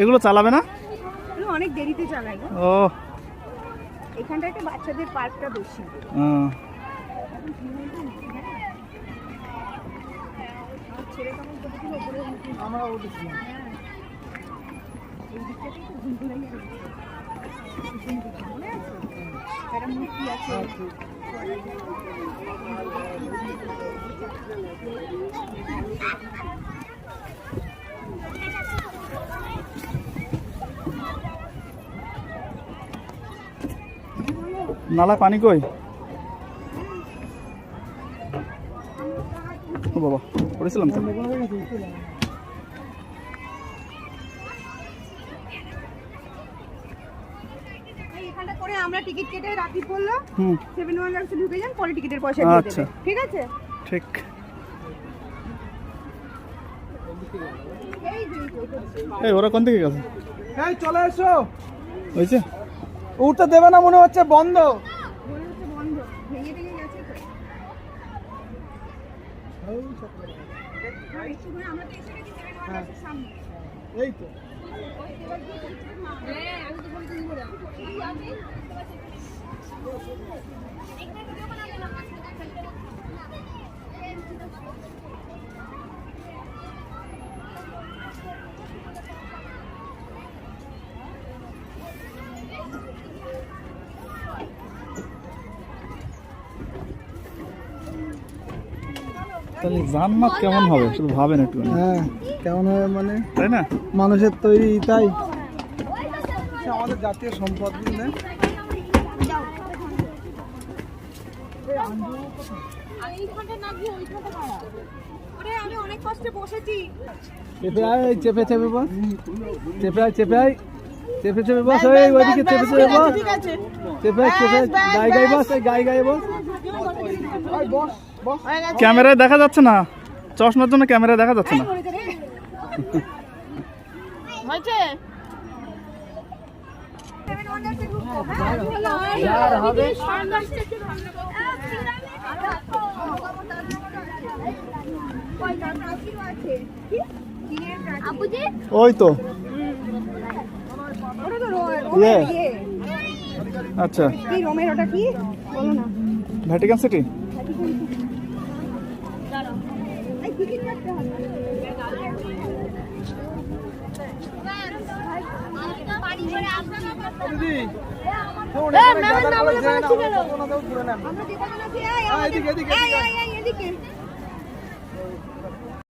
এগুলো চালাবে না? অনেক দেরিতে চালায়। ও, এখানটা একটা বাচ্চাদের পার্কটা বেশি। আমরা উঠেছিলাম। নালা পানি কই? ও বাবা, পড়েছিলাম তো। এখানটা করে আমরা টিকিট কেটে রাখি পড়লো, 7 ওয়ান্ডার্সে ঢুকে যান, পরে টিকিটের পয়সা দিয়ে দেবে। ঠিক আছে? ঠিক। এই ওরা কোন দিকে গেছে? এই চলে এসো। হয়েছে? উঠতে দেবে না মনে হচ্ছে, বন্ধ। বন্ধ ভেঙে ভেঙে গেছে তো। আমরা তো এসে গেছি 7 ওয়ান্ডার্সের সামনে। এই তো আমি তো বলি তুমি বলে তাহলে জান্নাত কেমন হবে শুধু ভাবেন একটু। হ্যাঁ, কেমন হবে মানে, তাই না? মানুষের তৈরি, তাই আমাদের জাতীয় সম্পদ। আমি অনেক কষ্টে বসেছি। চেপে আয়, চেপে চেপে বস, চেপে আয়, চেপে আয়, চেপে চেপে বস, ওই ওইদিকে চেপে চেপে বস, চেপে চেপে গায়ে গায়ে বস, এই গায়ে গায়ে বস, বস বস। ক্যামেরায় দেখা যাচ্ছে না, চশমার জন্য ক্যামেরায় দেখা যাচ্ছে না। হয়েছে? ওই তো ইয়ে। আচ্ছা, কি রোমের ওটা কি বলো না? Vatican city. এদিকে এদিকে